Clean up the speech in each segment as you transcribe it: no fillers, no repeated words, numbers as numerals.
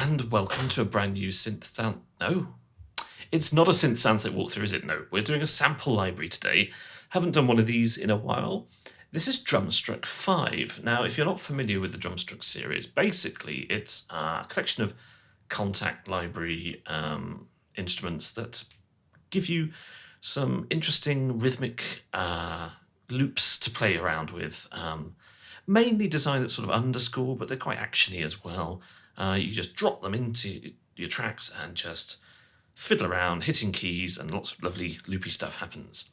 and welcome to a brand new synth sound. No, it's not a synth soundscape walkthrough, is it? No, we're doing a sample library today. Haven't done one of these in a while. This is Drumstruck V. Now, if you're not familiar with the Drumstruck series, basically it's a collection of Kontakt library instruments that give you some interesting rhythmic loops to play around with. Mainly designed at sort of underscore, but they're quite actiony as well. You just drop them into your tracks and just fiddle around, hitting keys, and lots of lovely loopy stuff happens.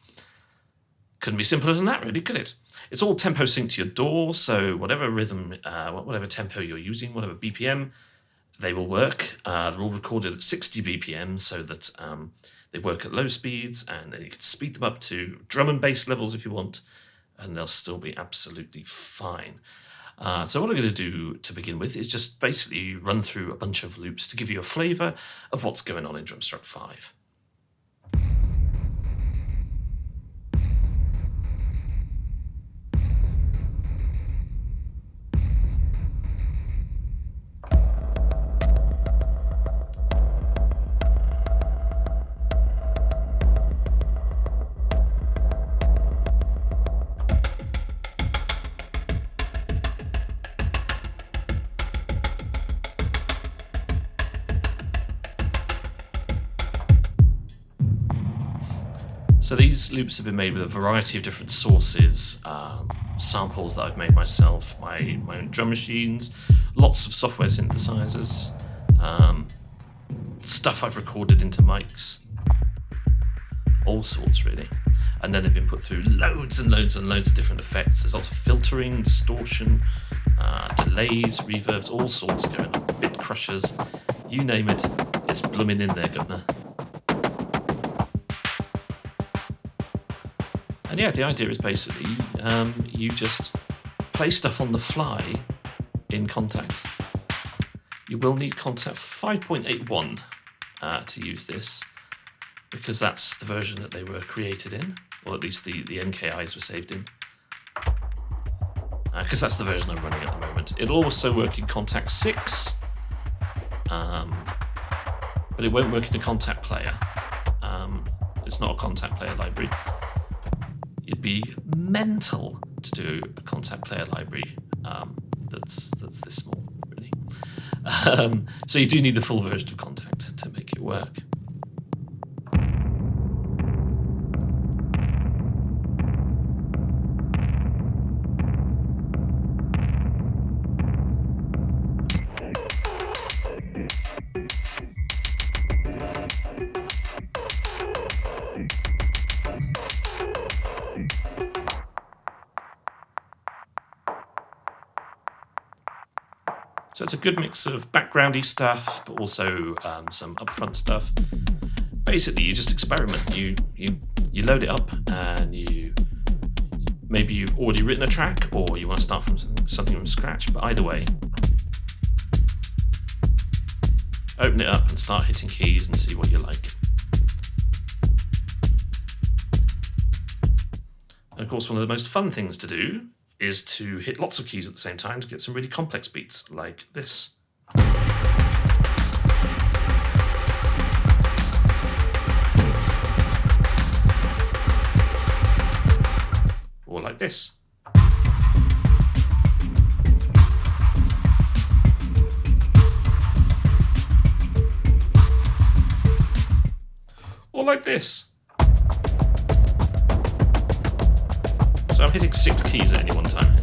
Couldn't be simpler than that, really, could it? It's all tempo synced to your DAW, so whatever rhythm, whatever tempo you're using, whatever BPM, they will work. They're all recorded at 60 BPM so that they work at low speeds, and then you can speed them up to drum and bass levels if you want, and they'll still be absolutely fine. So what I'm going to do to begin with is just basically run through a bunch of loops to give you a flavour of what's going on in Drumstruck V. So these loops have been made with a variety of different sources, samples that I've made myself, my own drum machines, lots of software synthesizers, stuff I've recorded into mics, all sorts really. And then they've been put through loads and loads and loads of different effects. There's lots of filtering, distortion, delays, reverbs, all sorts going on, bit crushers, you name it, it's blooming in there, governor. And yeah, the idea is basically you just play stuff on the fly in Kontakt. You will need Kontakt 5.81 to use this, because that's the version that they were created in, or at least the NKIs were saved in. Because that's the version I'm running at the moment. It'll also work in Kontakt 6, but it won't work in a Kontakt player. It's not a Kontakt player library. It'd be mental to do a Kontakt player library that's this small, really. So you do need the full version of Kontakt to make it work. So it's a good mix of backgroundy stuff, but also some upfront stuff. Basically, you just experiment. You load it up, and maybe you've already written a track, or you want to start from something from scratch. But either way, open it up and start hitting keys and see what you like. And of course, one of the most fun things to do is to hit lots of keys at the same time to get some really complex beats like this. Or like this. Or like this. So I'm hitting 6 keys at any one time.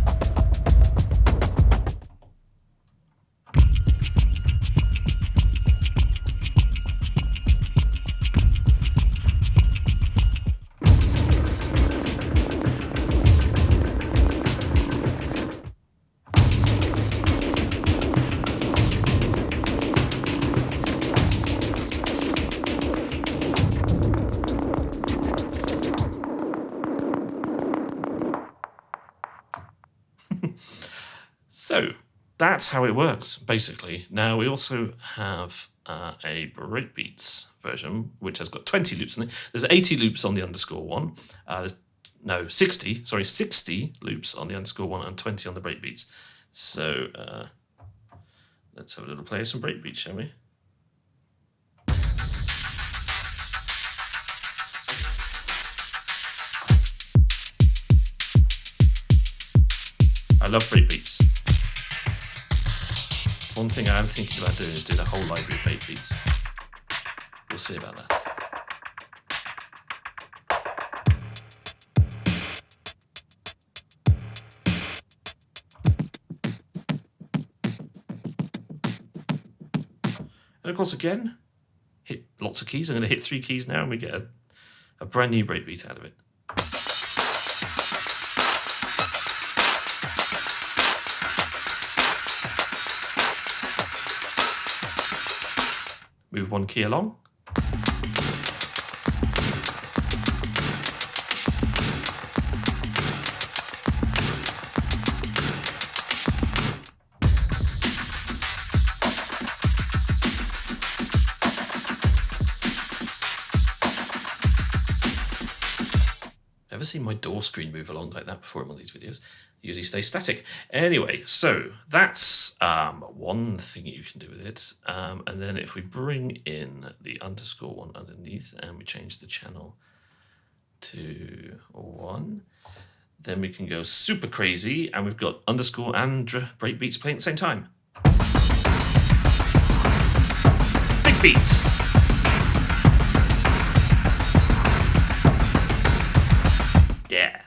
So that's how it works, basically. Now we also have a breakbeats version, which has got 20 loops in it. There's 80 loops on the underscore one. 60 loops on the underscore one and 20 on the breakbeats. So Let's have a little play of some breakbeats, shall we? I love breakbeats. One thing I am thinking about doing is do the whole library of breakbeats. We'll see about that. And of course, again, hit lots of keys. I'm going to hit 3 keys now, and we get a brand new breakbeat out of it. Move 1 key along. Ever seen my door screen move along like that before in one of these videos? Usually stays static. Anyway, so that's one thing you can do with it. And then if we bring in the underscore one underneath and we change the channel to 1, then we can go super crazy, and we've got underscore and breakbeats playing at the same time. Big beats. Yeah.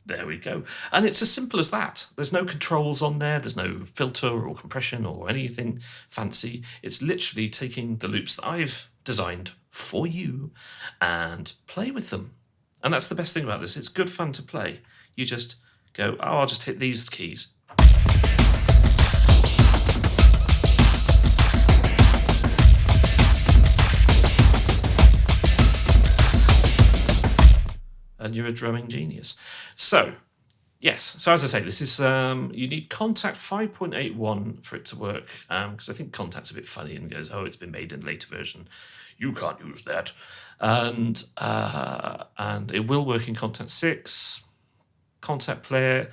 There we go. And it's as simple as that. There's no controls on there. There's no filter or compression or anything fancy. It's literally taking the loops that I've designed for you and play with them. And that's the best thing about this. It's good fun to play. You just go, oh, I'll just hit these keys. And you're a drumming genius. So, yes. So as I say, this is you need Kontakt 5.81 for it to work, because I think Kontakt's a bit funny and goes, "Oh, it's been made in a later version. You can't use that." And it will work in Kontakt 6, Kontakt Player.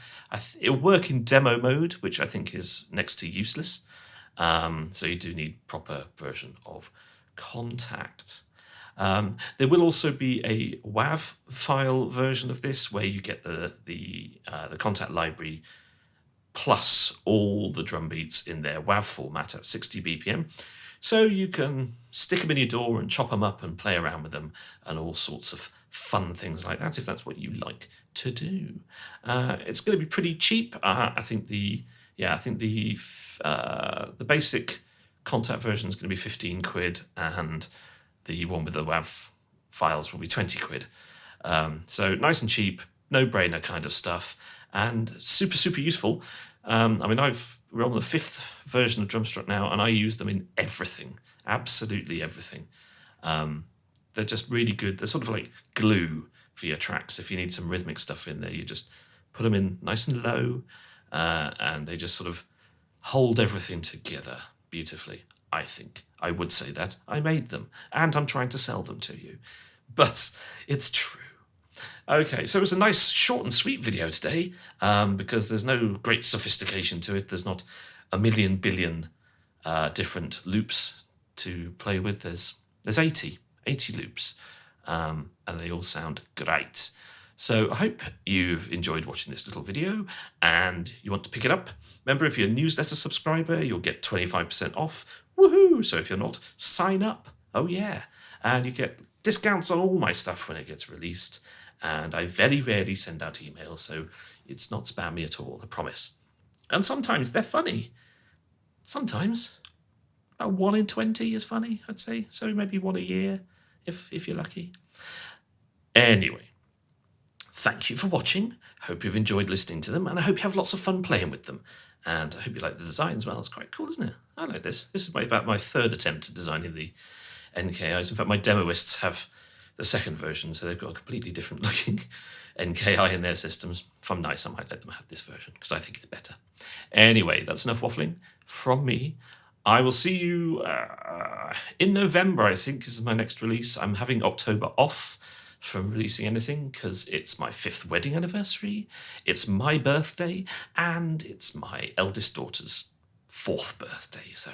It'll work in demo mode, which I think is next to useless. So you do need proper version of Kontakt. There will also be a WAV file version of this where you get the Kontakt library plus all the drum beats in their WAV format at 60 BPM. So you can stick them in your DAW and chop them up and play around with them and all sorts of fun things like that if that's what you like to do. It's going to be pretty cheap. I think the basic Kontakt version is going to be 15 quid, and the one with the WAV files will be 20 quid. So nice and cheap, no-brainer kind of stuff, and super, super useful. I mean, we're on the 5th version of Drumstruck now, and I use them in everything, absolutely everything. They're just really good. They're sort of like glue for your tracks. If you need some rhythmic stuff in there, you just put them in nice and low, and they just sort of hold everything together beautifully. I think I would say that. I made them, and I'm trying to sell them to you. But it's true. Okay, so it was a nice short and sweet video today, because there's no great sophistication to it. There's not a million billion different loops to play with. There's 80 loops, and they all sound great. So I hope you've enjoyed watching this little video and you want to pick it up. Remember, if you're a newsletter subscriber, you'll get 25% off. Woohoo! So if you're not, sign up. Oh yeah. And you get discounts on all my stuff when it gets released. And I very rarely send out emails, so it's not spammy at all, I promise. And sometimes they're funny. Sometimes. About 1 in 20 is funny, I'd say. So maybe 1 a year, if you're lucky. Anyway, thank you for watching. Hope you've enjoyed listening to them, and I hope you have lots of fun playing with them. And I hope you like the design as well. It's quite cool, isn't it? I like this. This is about my 3rd attempt at designing the NKIs. In fact, my demoists have the 2nd version, so they've got a completely different looking NKI in their systems. If I'm nice, I might let them have this version, because I think it's better. Anyway, that's enough waffling from me. I will see you in November, I think, is my next release. I'm having October off from releasing anything because it's my 5th wedding anniversary, it's my birthday, and it's my eldest daughter's 4th birthday. So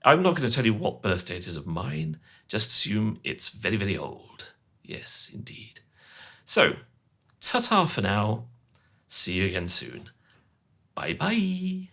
I'm not going to tell you what birthday it is of mine. Just assume it's very, very old. Yes, indeed. So, ta-ta for now. See you again soon. Bye-bye.